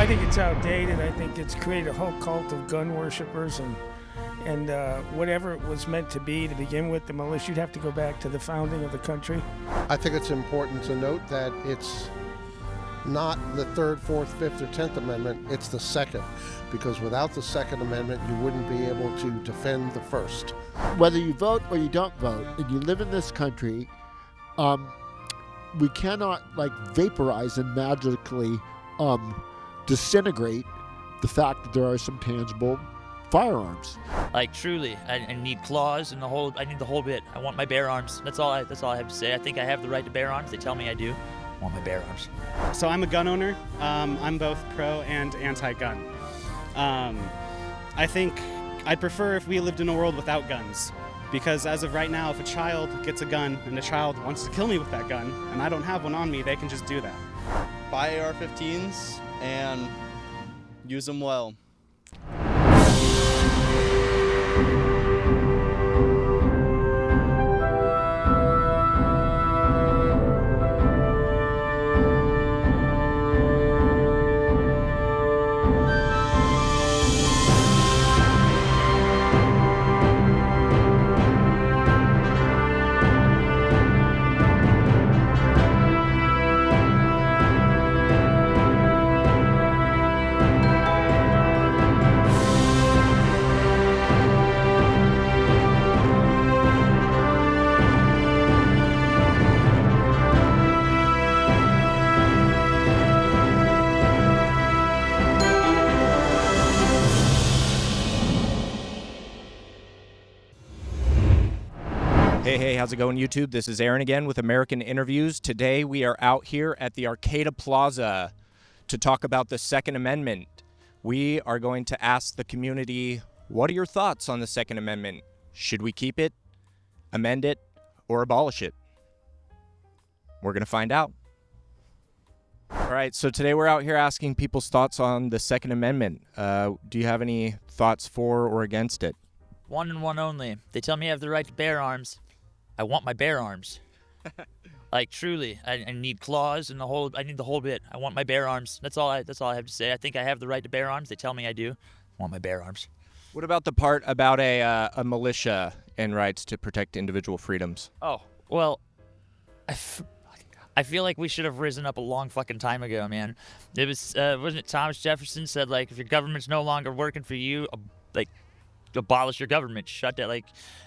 I think it's outdated. I think it's created a whole cult of gun worshippers and whatever it was meant to be to begin with, the militia, you'd have to go back to the founding of the country. I think it's important to note that it's not the 3rd, 4th, 5th, or 10th Amendment, it's the 2nd. Because without the 2nd Amendment, you wouldn't be able to defend the 1st. Whether you vote or you don't vote, and you live in this country, we cannot vaporize and magically disintegrate the fact that there are some tangible firearms. Truly, I need claws and I need the whole bit. I want my bare arms. That's all I have to say. I think I have the right to bear arms. They tell me I do. I want my bare arms. So I'm a gun owner. I'm both pro and anti-gun. I think I'd prefer if we lived in a world without guns. Because as of right now, if a child gets a gun and a child wants to kill me with that gun, and I don't have one on me, they can just do that. Buy AR-15s and use them well. Hey, how's it going, YouTube? This is Aaron again with American Interviews. Today we are out here at the Arcata Plaza to talk about the Second Amendment. We are going to ask the community, what are your thoughts on the Second Amendment? Should we keep it, amend it, or abolish it? We're going to find out. All right, so today we're out here asking people's thoughts on the Second Amendment. Do you have any thoughts for or against it? One and one only. They tell me I have the right to bear arms. I want my bare arms. Truly, I need claws and I need the whole bit. I want my bare arms. That's all I have to say. I think I have the right to bear arms. They tell me I do. I want my bare arms. What about the part about a militia and rights to protect individual freedoms? Oh, well, I feel like we should have risen up a long fucking time ago, man. It was, wasn't it Thomas Jefferson said, if your government's no longer working for you, abolish your government, shut that,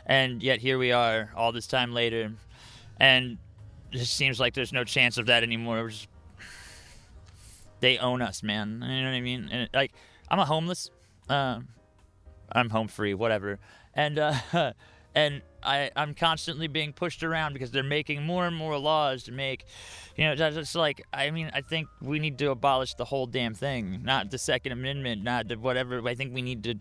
and yet here we are all this time later, and it seems like there's no chance of that anymore. They own us, man. You know what I mean? And I'm a homeless, I'm home free, whatever, and I'm constantly being pushed around because they're making more and more laws to make, it's I think we need to abolish the whole damn thing, not the Second Amendment, not the whatever. I think we need to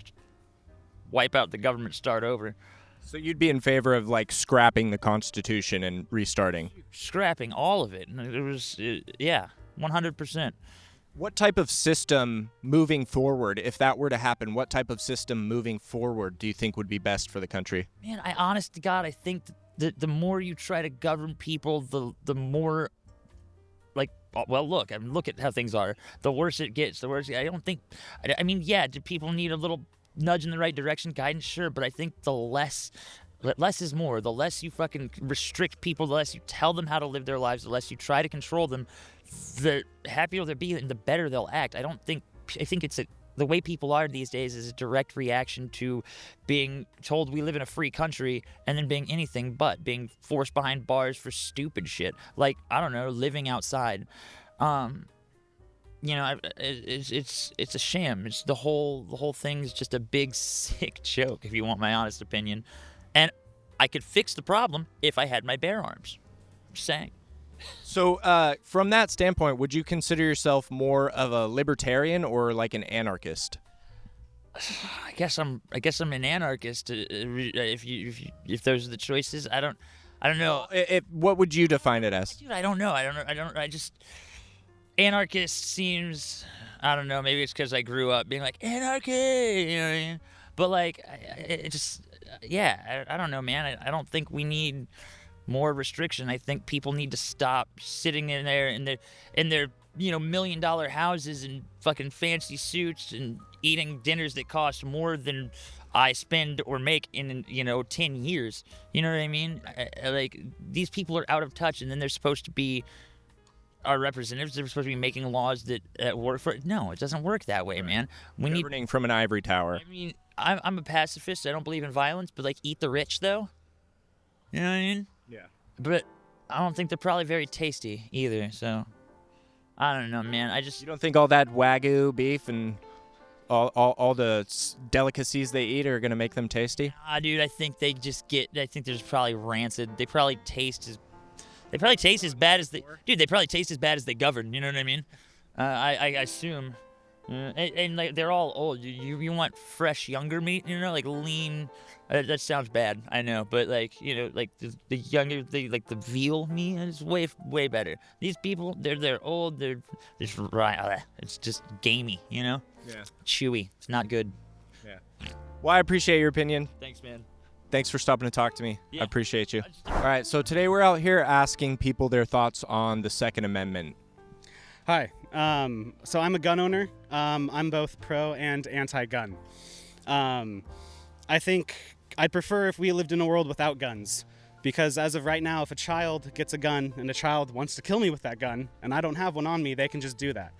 wipe out the government, start over. So you'd be in favor of scrapping the Constitution and restarting? Scrapping all of it. It was, 100%. What type of system moving forward, if that were to happen, what type of system moving forward do you think would be best for the country? Man, honest to God, I think that the more you try to govern people, the more, look at how things are. The worse it gets, do people need a little nudge in the right direction, guidance, sure, but I think the less is more. The less you fucking restrict people, the less you tell them how to live their lives, the less you try to control them, the happier they'll be and the better they'll act. I think it's the way people are these days is a direct reaction to being told we live in a free country and then being anything but, being forced behind bars for stupid shit. Living outside. It's a sham. It's the whole thing's just a big sick joke, if you want my honest opinion. And I could fix the problem if I had my bare arms. Just saying. So, from that standpoint, would you consider yourself more of a libertarian or an anarchist? I guess I'm an anarchist. If those are the choices, I don't know. What would you define it as? Dude, I don't know. Anarchist seems, I don't know, maybe it's because I grew up being anarchy, you know what I mean? But I don't know, man. I don't think we need more restriction. I think people need to stop sitting in there in their $1 million houses and fucking fancy suits and eating dinners that cost more than I spend or make in 10 years. You know what I mean? Like, these people are out of touch, and then they're supposed to be our representatives. They're supposed to be making laws that work for it. No, it doesn't work that way, man. We need. Governing from an ivory tower. I mean, I'm a pacifist. I don't believe in violence, but like, eat the rich, though. You know what I mean? Yeah. But I don't think they're probably very tasty either. So I don't know, man. You don't think all that Wagyu beef and all the delicacies they eat are gonna make them tasty? Dude, I think they just get. I think they're just probably rancid. They probably taste as bad as they. Dude, they probably taste as bad as they govern. You know what I mean? I assume. And like, they're all old. You want fresh, younger meat? Like lean. That sounds bad, I know, but like like the younger, like the veal meat is way better. These people, they're old. They're just right. It's just gamey, Yeah. chewy. It's not good. Yeah. Well, I appreciate your opinion. Thanks, man. Thanks for stopping to talk to me. Yeah. I appreciate you. All right, so today we're out here asking people their thoughts on the Second Amendment. Hi. So I'm a gun owner. I'm both pro and anti-gun. I think I'd prefer if we lived in a world without guns, because as of right now, if a child gets a gun and a child wants to kill me with that gun and I don't have one on me, they can just do that.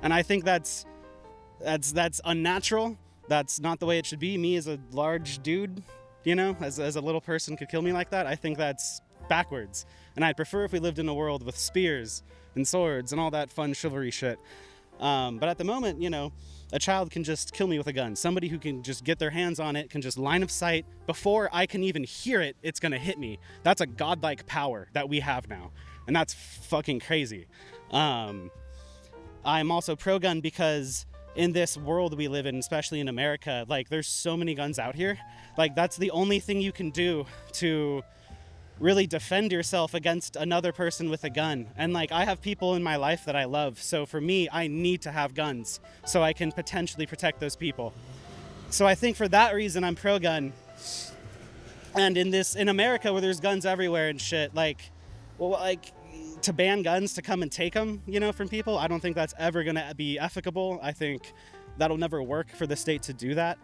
And I think that's unnatural. That's not the way it should be. Me as a large dude, as a little person could kill me like that. I think that's backwards. And I'd prefer if we lived in a world with spears and swords and all that fun chivalry shit. But at the moment, a child can just kill me with a gun. Somebody who can just get their hands on it can just line of sight. Before I can even hear it, it's going to hit me. That's a godlike power that we have now. And that's fucking crazy. I'm also pro-gun because in this world we live in, especially in America, like, there's so many guns out here. Like, that's the only thing you can do to really defend yourself against another person with a gun. And like, I have people in my life that I love, so for me, I need to have guns so I can potentially protect those people. So I think for that reason, I'm pro-gun. And in America, where there's guns everywhere and shit, to ban guns, to come and take them, from people, I don't think that's ever gonna be ethical. I think that'll never work for the state to do that.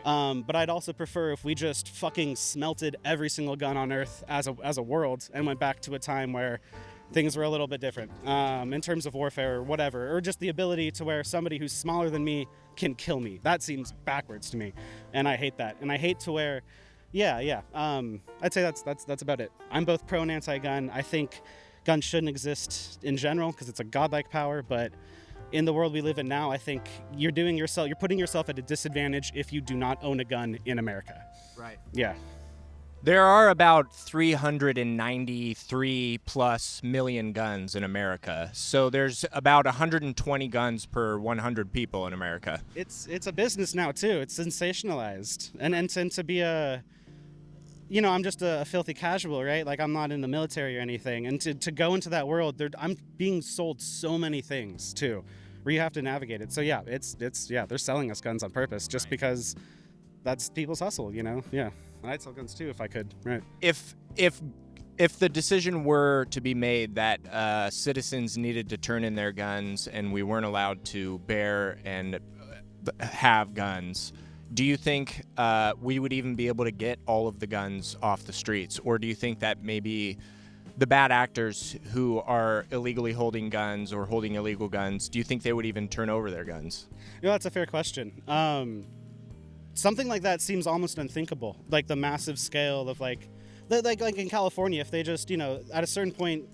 Right. But I'd also prefer if we just fucking smelted every single gun on Earth as a world and went back to a time where things were a little bit different in terms of warfare or whatever, or just the ability to where somebody who's smaller than me can kill me. That seems backwards to me, and I hate that. And I hate to where, I'd say that's about it. I'm both pro and anti-gun. I think guns shouldn't exist in general because it's a godlike power, but in the world we live in now, I think you're putting yourself at a disadvantage if you do not own a gun in America. Right. Yeah. There are about 393 plus million guns in America. So there's about 120 guns per 100 people in America. It's a business now too. It's sensationalized. And to be I'm just a filthy casual, right? Like, I'm not in the military or anything. And to go into that world, I'm being sold so many things too, where you have to navigate it. So yeah, they're selling us guns on purpose just because that's people's hustle, Yeah, I'd sell guns too if I could, right? If the decision were to be made that citizens needed to turn in their guns and we weren't allowed to bear and have guns, do you think we would even be able to get all of the guns off the streets? Or do you think that maybe the bad actors who are illegally holding guns or holding illegal guns, do you think they would even turn over their guns? That's a fair question. Something like that seems almost unthinkable. Like the massive scale of like in California, if they just, at a certain point,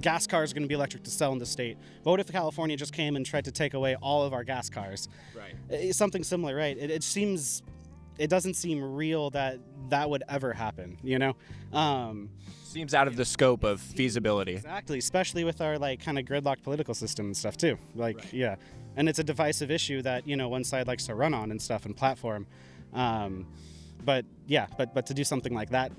gas cars are going to be electric to sell in the state. But what if California just came and tried to take away all of our gas cars? Right. It's something similar, right? It doesn't seem real that would ever happen, Seems out of the scope of feasibility. Exactly, especially with our kind of gridlocked political system and stuff too. Right. Yeah. And it's a divisive issue that, one side likes to run on and stuff and platform. But to do something like that,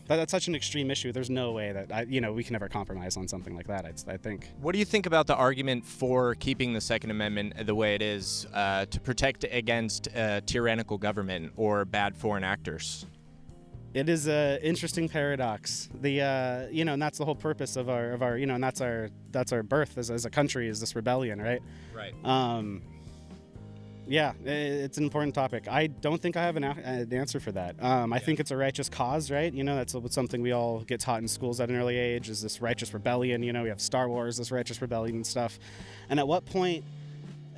that's such an extreme issue. There's no way that we can ever compromise on something like that. I think. What do you think about the argument for keeping the Second Amendment the way it is to protect against tyrannical government or bad foreign actors? It is a interesting paradox. The and that's the whole purpose of our and that's our birth as a country, is this rebellion, right? Right. Yeah, it's an important topic. I don't think I have an answer for that. I think it's a righteous cause, right? That's something we all get taught in schools at an early age, is this righteous rebellion. We have Star Wars, this righteous rebellion and stuff. And at what point,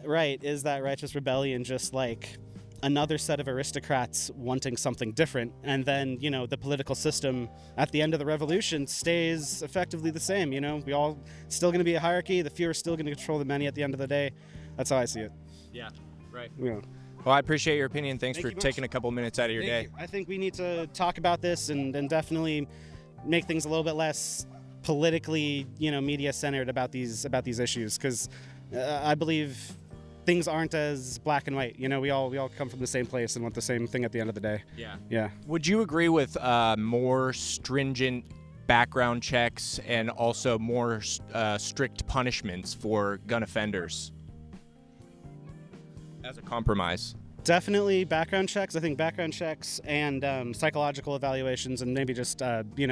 right, is that righteous rebellion just like another set of aristocrats wanting something different? And then, the political system at the end of the revolution stays effectively the same. We all still going to be a hierarchy. The few are still going to control the many at the end of the day. That's how I see it. Yeah. Right. Yeah. Well, I appreciate your opinion. Thanks Thank for you much. taking a couple minutes out of your day. Thank you. I think we need to talk about this and definitely make things a little bit less politically, media centered about these issues, because I believe things aren't as black and white. We all come from the same place and want the same thing at the end of the day. Yeah. Yeah. Would you agree with more stringent background checks and also more strict punishments for gun offenders as a compromise? Definitely background checks. I think background checks and psychological evaluations, and maybe just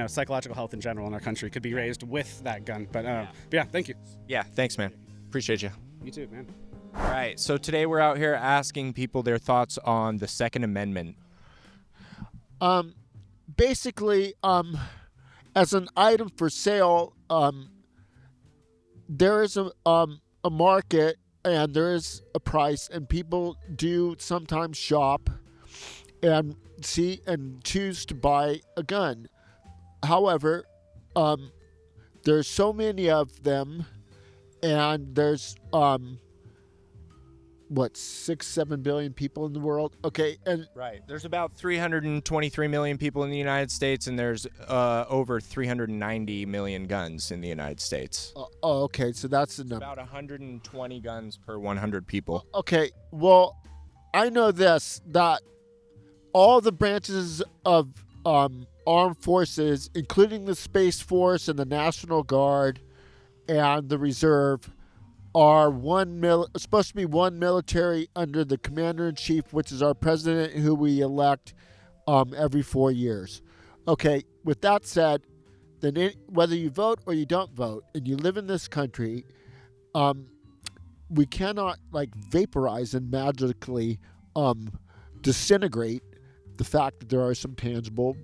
psychological health in general in our country could be raised with that gun. But yeah, thank you. Yeah, thanks, man. Appreciate you. You too, man. All right, so today we're out here asking people their thoughts on the Second Amendment. Basically, as an item for sale, there is a market and there is a price, and people do sometimes shop and see and choose to buy a gun. However, there's so many of them, and there's 6-7 billion people in the world. Okay, and Right. There's about 323 million people in the United States, and there's over 390 million guns in the United States. okay, so that's the number. About 120 guns per 100 people. Okay, well, I know this, that all the branches of armed forces, including the Space Force and the National Guard and the Reserve, are supposed to be one military under the Commander-in-Chief, which is our president, who we elect every 4 years. Okay, with that said, then whether you vote or you don't vote, and you live in this country, we cannot vaporize and magically disintegrate the fact that there are some tangible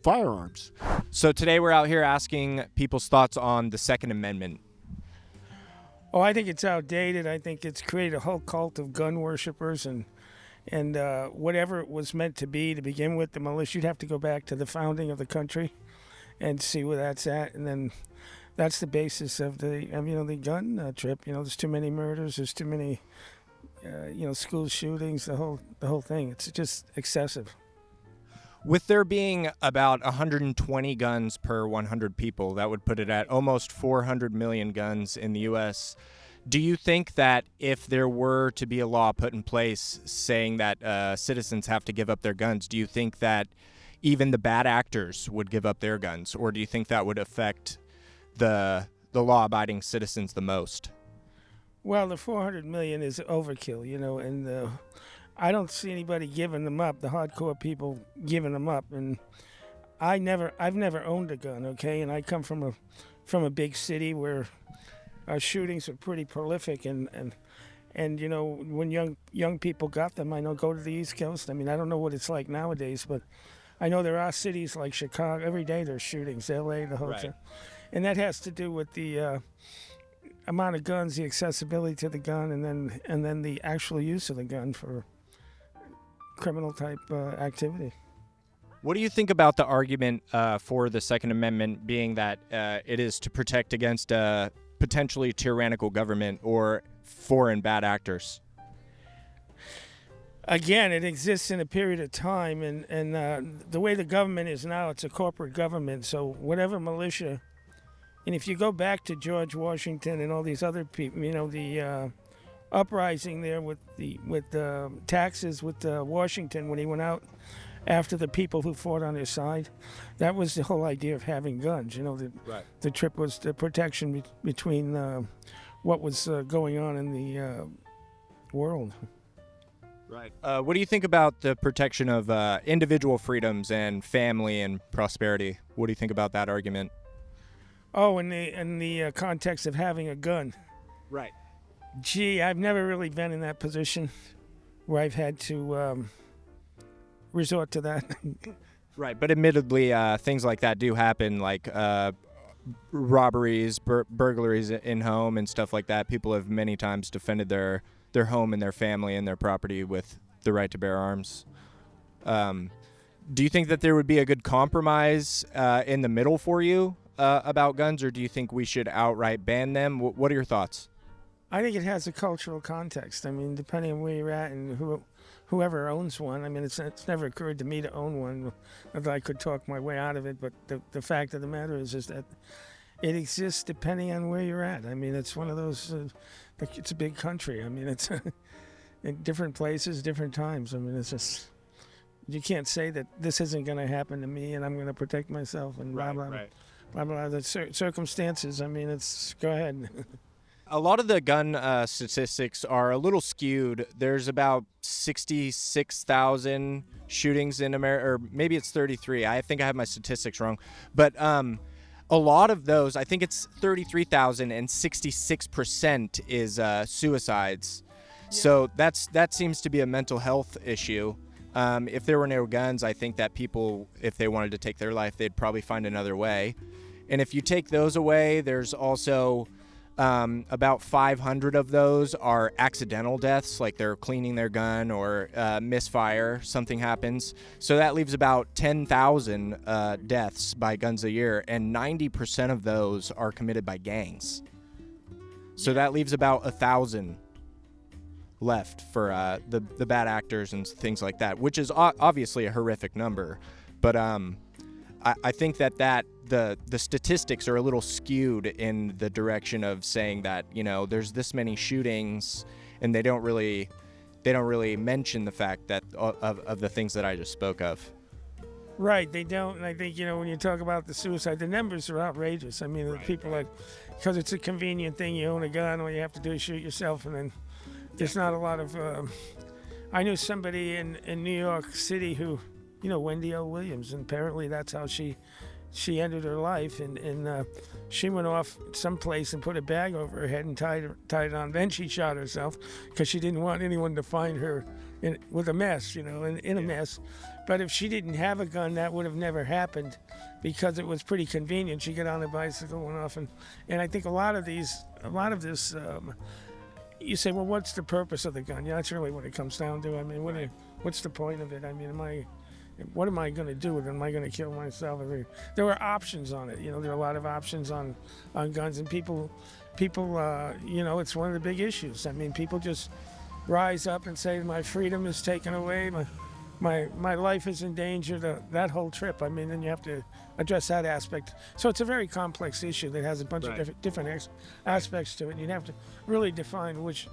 firearms. So today we're out here asking people's thoughts on the Second Amendment. Oh, I think it's outdated. I think it's created a whole cult of gun worshippers, and whatever it was meant to be to begin with, the militia. You'd have to go back to the founding of the country and see where that's at, and then that's the basis of the the gun trip. There's too many murders. There's too many school shootings. The whole thing. It's just excessive. With there being about 120 guns per 100 people, that would put it at almost 400 million guns in the U.S. Do you think that if there were to be a law put in place saying that citizens have to give up their guns, do you think that even the bad actors would give up their guns, or do you think that would affect the law-abiding citizens the most? Well, the 400 million is overkill, and I don't see anybody giving them up, the hardcore people giving them up. And I've never owned a gun, okay? And I come from a big city where our shootings are pretty prolific, and when young people got them, I know, go to the East Coast. I mean, I don't know what it's like nowadays, but I know there are cities like Chicago. Every day there's shootings, LA, the whole thing. And that has to do with the amount of guns, the accessibility to the gun, and then the actual use of the gun for criminal type activity. What do you think about the argument for the Second Amendment being that it is to protect against a potentially tyrannical government or foreign bad actors? Again, it exists in a period of time, and the way the government is now, it's a corporate government. So whatever militia, and if you go back to George Washington and all these other people, the uprising there with taxes with Washington when he went out after the people who fought on his side, that was the whole idea of having guns. The trip was the protection between what was going on in the world. Right. What do you think about the protection of individual freedoms and family and prosperity? What do you think about that argument? Oh, in the context of having a gun. Right. Gee, I've never really been in that position where I've had to resort to that. Right, but admittedly, things like that do happen, like robberies, burglaries in home and stuff like that. People have many times defended their home and their family and their property with the right to bear arms. Do you think that there would be a good compromise in the middle for you about guns, or do you think we should outright ban them? What are your thoughts? I think it has a cultural context. I mean, depending on where you're at and whoever owns one. I mean, it's never occurred to me to own one, not that I could talk my way out of it. But the fact of the matter is that it exists depending on where you're at. I mean, it's one of those. It's a big country. I mean, it's in different places, different times. I mean, it's just you can't say that this isn't going to happen to me and I'm going to protect myself and blah blah blah blah. The circumstances. I mean, it's go ahead. A lot of the gun statistics are a little skewed. There's about 66,000 shootings in America, or maybe it's 33. I think I have my statistics wrong. But a lot of those, I think it's 33,000, and 66% is suicides. Yeah. So that seems to be a mental health issue. If there were no guns, I think that people, if they wanted to take their life, they'd probably find another way. And if you take those away, there's also about 500 of those are accidental deaths, like they're cleaning their gun or misfire, something happens. So that leaves about 10,000 deaths by guns a year, and 90% of those are committed by gangs. So that leaves about 1,000 left for the bad actors and things like that, which is obviously a horrific number. But I think that the statistics are a little skewed in the direction of saying that, you know, there's this many shootings, and they don't really mention the fact that of the things that I just spoke of. Right, they don't. And I think, you know, when you talk about the suicide, the numbers are outrageous. I mean, people like, because it's a convenient thing, you own a gun, all you have to do is shoot yourself, and then there's not a lot of. I knew somebody in New York City who, you know, Wendy O. Williams, and apparently that's how she ended her life, and she went off someplace and put a bag over her head and tied it on. Then she shot herself because she didn't want anyone to find her with a mess, you know, in a mess. But if she didn't have a gun, that would have never happened, because it was pretty convenient. She got on a bicycle, went off, and I think a lot of this. You say, well, what's the purpose of the gun? Yeah, that's really what it comes down to. I mean, what's the point of it? I mean, what am I going to do with it? Am I going to kill myself? There were options on it. You know, there are a lot of options on guns, and people, you know, it's one of the big issues. I mean, people just rise up and say, my freedom is taken away, my life is in danger, that whole trip. I mean, then you have to address that aspect. So it's a very complex issue that has a bunch of different aspects to it. You'd have to really define which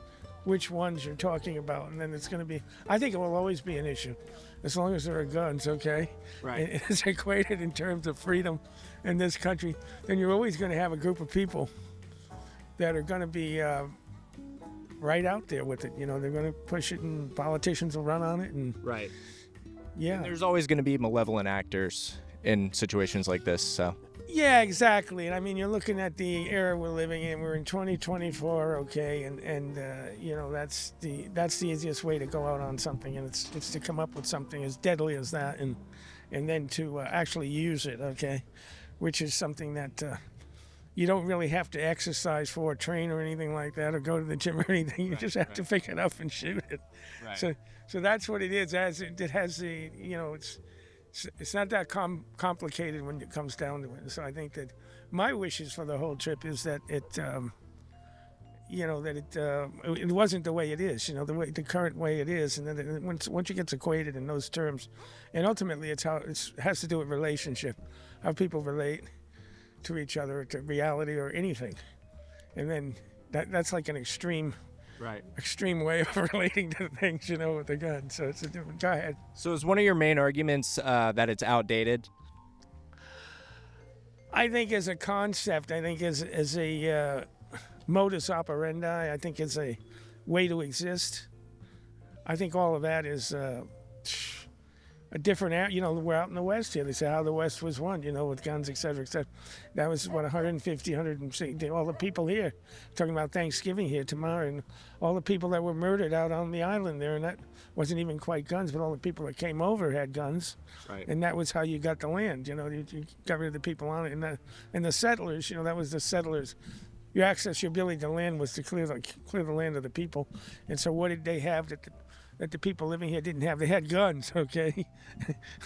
ones you're talking about, and then it's going to be, I think it will always be an issue as long as there are guns, okay? Right. It's equated in terms of freedom in this country, then you're always going to have a group of people that are going to be right out there with it. You know, they're going to push it, and politicians will run on it. And right. Yeah. And there's always going to be malevolent actors in situations like this, so. Yeah, exactly. And I mean, you're looking at the era we're living in. We're in 2024, okay, and you know, that's the easiest way to go out on something, and it's to come up with something as deadly as that, and then to actually use it, okay, which is something that you don't really have to exercise for, or train or anything like that, or go to the gym or anything. You just have to pick it up and shoot it. Right. So that's what it is. As it has the, you know, it's not that complicated when it comes down to it. So I think that my wishes for the whole trip is that it, you know, that it wasn't the way it is, you know, the current way it is, and then once it gets equated in those terms, and ultimately it has to do with relationship, how people relate to each other, to reality or anything, and then that's like an extreme way of relating to things, you know, with the gun. So it's a different. Go ahead. So is one of your main arguments that it's outdated? I think as a concept, I think as a modus operandi, I think as a way to exist, I think all of that is a different, we're out in the West here. They say how the West was won, with guns, et cetera, et cetera. That was, 150, 160, all the people here, talking about Thanksgiving here tomorrow, and all the people that were murdered out on the island there, and that wasn't even quite guns, but all the people that came over had guns. Right. And that was how you got the land, you got rid of the people on it. And the settlers, that was the settlers. Your access, your ability to land was to clear the land of the people. And so what did they have that the people living here didn't have? They had guns, okay?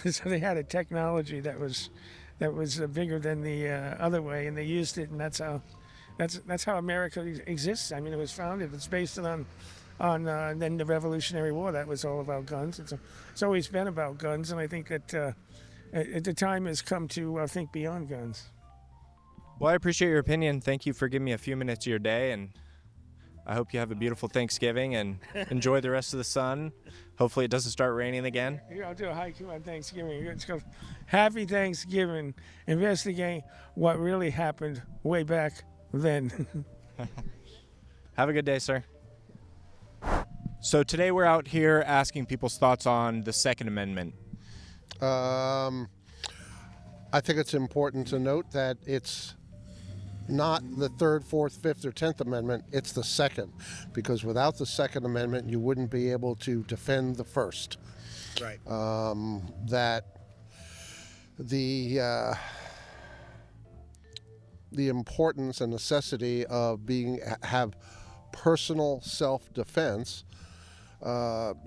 So they had a technology that was bigger than the other way, and they used it, and that's how America exists. I mean, it was founded. It's based on then the Revolutionary War. That was all about guns. It's always been about guns, and I think that the time has come to think beyond guns. Well, I appreciate your opinion. Thank you for giving me a few minutes of your day, and I hope you have a beautiful Thanksgiving and enjoy the rest of the sun. Hopefully it doesn't start raining again. Here, I'll do a haiku on Thanksgiving. It's called Happy Thanksgiving, investigating what really happened way back then. Have a good day, sir. So today we're out here asking people's thoughts on the Second Amendment. I think it's important to note that it's not the Third, Fourth, Fifth, or 10th Amendment, it's the Second. Because without the Second Amendment, you wouldn't be able to defend the First. Right. That the importance and necessity of have personal self-defense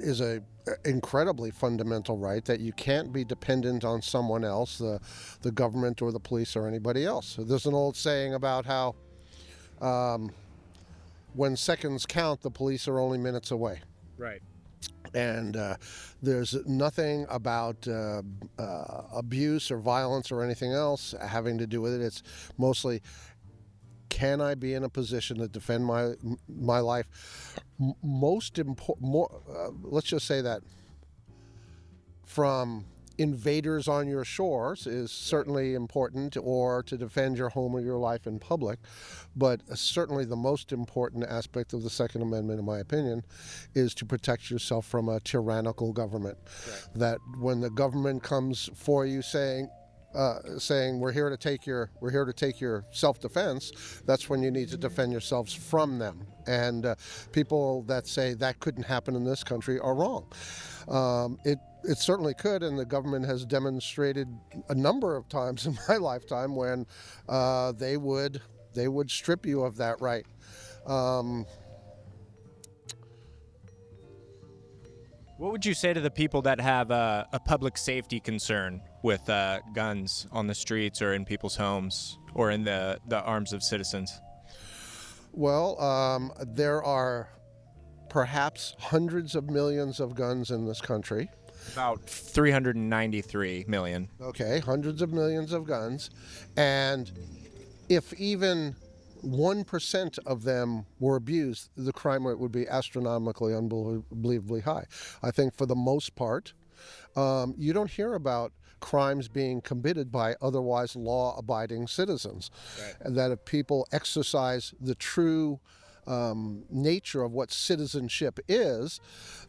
is a incredibly fundamental right, that you can't be dependent on someone else, the government or the police or anybody else. So there's an old saying about how when seconds count, the police are only minutes away. Right. And there's nothing about abuse or violence or anything else having to do with it. It's mostly, can I be in a position to defend my life? Let's just say that from invaders on your shores is certainly important, or to defend your home or your life in public. But certainly the most important aspect of the Second Amendment, in my opinion, is to protect yourself from a tyrannical government. Right. That when the government comes for you saying we're here to take your self-defense, that's when you need to defend yourselves from them. And people that say that couldn't happen in this country are wrong. It certainly could, and the government has demonstrated a number of times in my lifetime when they would strip you of that right. What would you say to the people that have a public safety concern with guns on the streets or in people's homes or in the arms of citizens? Well, there are perhaps hundreds of millions of guns in this country. About 393 million. Okay, hundreds of millions of guns. And if even 1% of them were abused, the crime rate would be astronomically, unbelievably high. I think for the most part, you don't hear about crimes being committed by otherwise law-abiding citizens. Right. And that if people exercise the true nature of what citizenship is,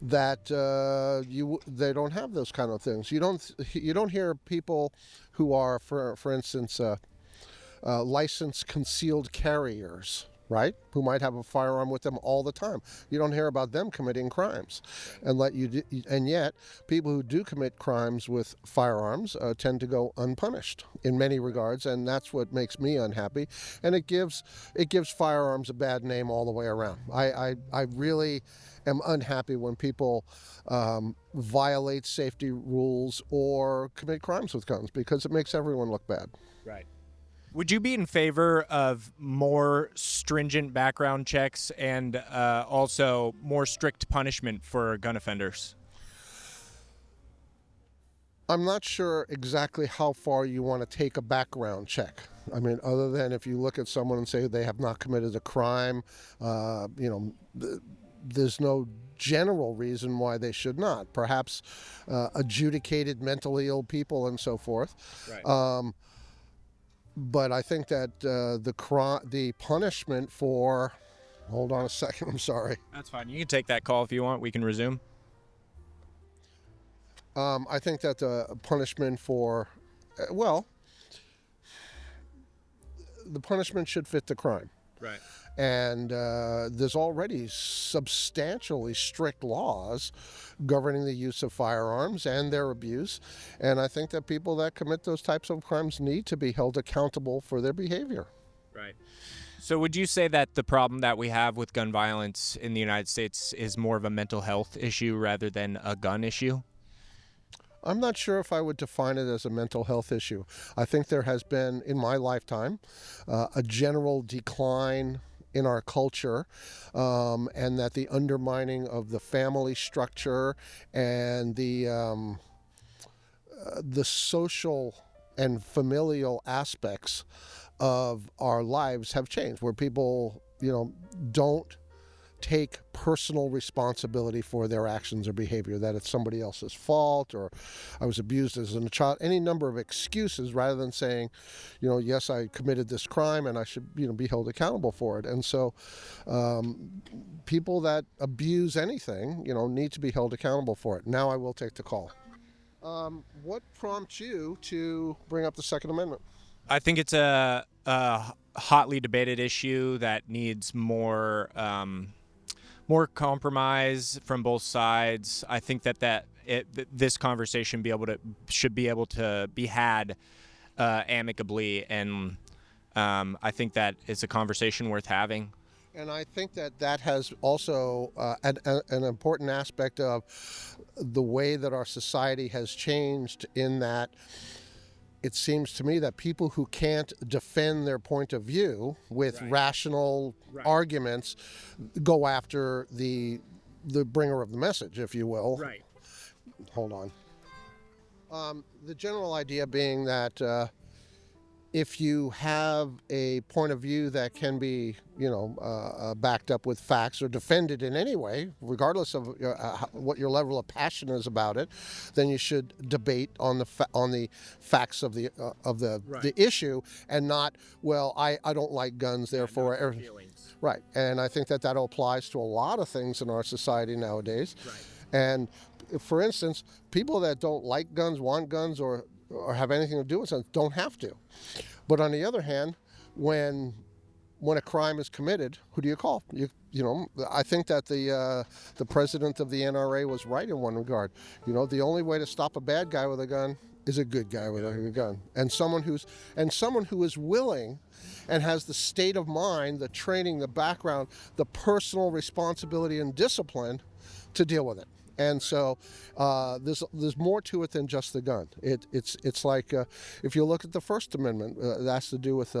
that they don't have those kind of things. You don't hear people who are, for instance, licensed concealed carriers, right? Who might have a firearm with them all the time. You don't hear about them committing crimes, and yet people who do commit crimes with firearms tend to go unpunished in many regards, and that's what makes me unhappy. And it gives firearms a bad name all the way around. I really am unhappy when people violate safety rules or commit crimes with guns, because it makes everyone look bad. Right. Would you be in favor of more stringent background checks and also more strict punishment for gun offenders? I'm not sure exactly how far you want to take a background check. I mean, other than if you look at someone and say they have not committed a crime, there's no general reason why they should not. Perhaps adjudicated mentally ill people and so forth. Right. But I think that the punishment for... Hold on a second, I'm sorry. That's fine. You can take that call if you want. We can resume. I think that the punishment for, well, the punishment should fit the crime. Right. And there's already substantially strict laws governing the use of firearms and their abuse. And I think that people that commit those types of crimes need to be held accountable for their behavior. Right. So would you say that the problem that we have with gun violence in the United States is more of a mental health issue rather than a gun issue? I'm not sure if I would define it as a mental health issue. I think there has been, in my lifetime, a general decline in our culture, and that the undermining of the family structure and the social and familial aspects of our lives have changed, where people, don't take personal responsibility for their actions or behavior, that it's somebody else's fault, or I was abused as a child, any number of excuses, rather than saying, yes, I committed this crime and I should, be held accountable for it. And so people that abuse anything, need to be held accountable for it. Now I will take the call. What prompts you to bring up the Second Amendment? I think it's a hotly debated issue that needs more compromise from both sides. I think that this conversation should be able to be had amicably, and I think that it's a conversation worth having. And I think that has also an important aspect of the way that our society has changed, in that it seems to me that people who can't defend their point of view with rational arguments go after the bringer of the message, if you will. Right. Hold on. The general idea being that if you have a point of view that can be, backed up with facts or defended in any way, regardless of what your level of passion is about it, then you should debate on the facts of the issue, and not, well, I don't like guns, therefore. Right. And I think that applies to a lot of things in our society nowadays. Right. And for instance, people that don't like guns, want guns, or have anything to do with guns don't have to. But on the other hand, when a crime is committed, who do you call? I think that the president of the NRA was right in one regard. The only way to stop a bad guy with a gun is a good guy with a gun, and someone who is willing and has the state of mind, the training, the background, the personal responsibility and discipline to deal with it. And so there's more to it than just the gun. It's like if you look at the First Amendment, that has to do with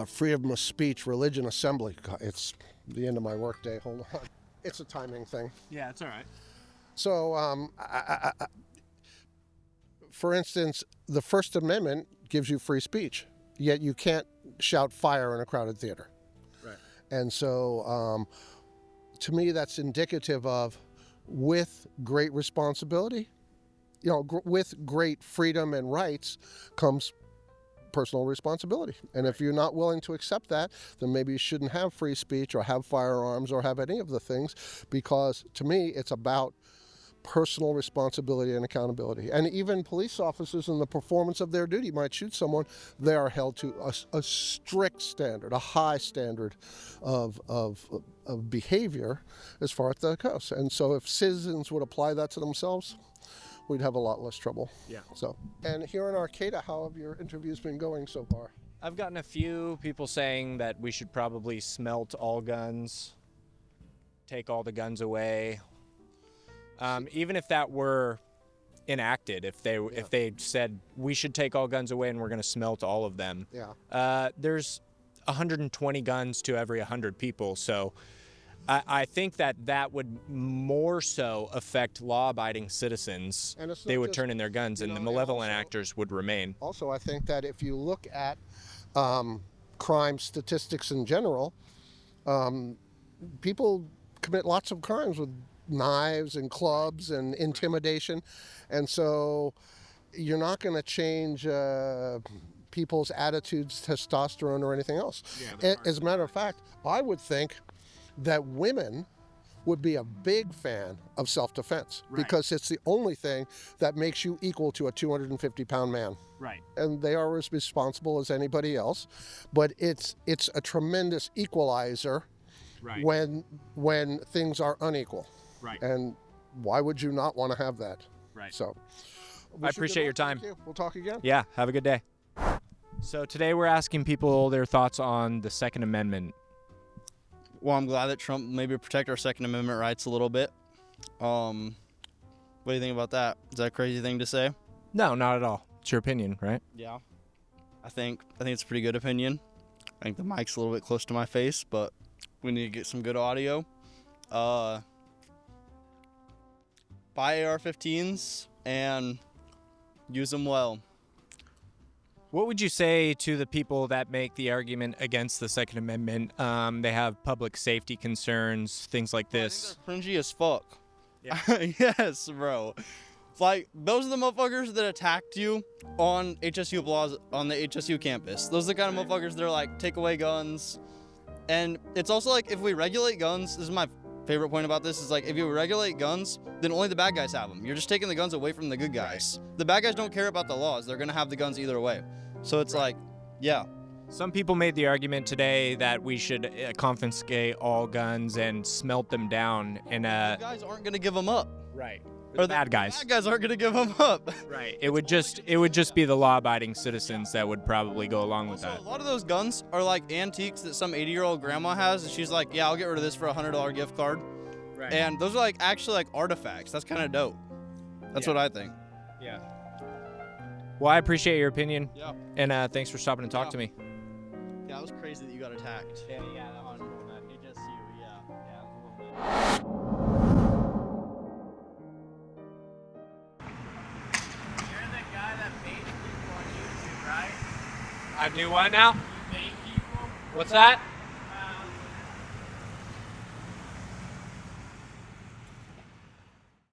freedom of speech, religion, assembly. God, it's the end of my workday. Hold on. It's a timing thing. Yeah, it's all right. So, for instance, the First Amendment gives you free speech, yet you can't shout fire in a crowded theater. Right. And so, to me, that's indicative of, with great responsibility, with great freedom and rights comes personal responsibility. And if you're not willing to accept that, then maybe you shouldn't have free speech or have firearms or have any of the things, because to me, it's about personal responsibility and accountability. And even police officers, in the performance of their duty, might shoot someone. They are held to a strict standard, a high standard of behavior as far as that goes. And so if citizens would apply that to themselves, we'd have a lot less trouble. Yeah. So, and here in Arcata, how have your interviews been going so far? I've gotten a few people saying that we should probably smelt all guns, take all the guns away. Even if that were enacted, if they said we should take all guns away and we're going to smelt all of them. Yeah. There's 120 guns to every 100 people, so I think that would more so affect law-abiding citizens. They would turn in their guns, and the malevolent actors would remain. Also, I think that if you look at crime statistics in general, people commit lots of crimes with knives and clubs and intimidation, and so you're not going to change people's attitudes, testosterone, or anything else. As a matter of fact, I would think that women would be a big fan of self-defense because it's the only thing that makes you equal to a 250-pound man. Right. And they are as responsible as anybody else, but it's a tremendous equalizer when things are unequal. Right. And why would you not want to have that? Right. So I appreciate your time. Thank you. We'll talk again. Yeah, have a good day. So today we're asking people their thoughts on the Second Amendment. Well, I'm glad that Trump maybe protect our Second Amendment rights a little bit. What do you think about that? Is that a crazy thing to say? No, not at all. It's your opinion, right? Yeah. I think it's a pretty good opinion. I think the mic's a little bit close to my face, but we need to get some good audio. Buy AR-15s and use them well. What would you say to the people that make the argument against the Second Amendment? They have public safety concerns, things like this. I think they're cringy as fuck. Yeah. Yes, bro. Like, those are the motherfuckers that attacked you on HSU Plaza, on the HSU campus. Those are the kind of motherfuckers that are like, take away guns. And it's also like, if we regulate guns, this is my favorite point about this, is like, if you regulate guns, then only the bad guys have them. You're just taking the guns away from the good guys. The bad guys don't care about the laws. They're gonna have the guns either way. So it's like, yeah. Some people made the argument today that we should confiscate all guns and smelt them down in a... The guys aren't gonna give them up. Right. Or the bad guys. Bad guys aren't gonna give them up. Right. It would just be the law-abiding citizens that would probably go along with Also, that. a lot of those guns are like antiques that some 80-year-old grandma has, and she's like, yeah, I'll get rid of this for a $100 gift card. Right. And those are like actually like artifacts. That's kind of dope. That's what I think. Yeah. Well, I appreciate your opinion. Yeah. And thanks for stopping and talking to me. Yeah, that was crazy that you got attacked. Yeah, that was cool, man. Just you, yeah, it was a little bit. You're the guy that baits people on YouTube, right? I do what now? You bait people? What's that?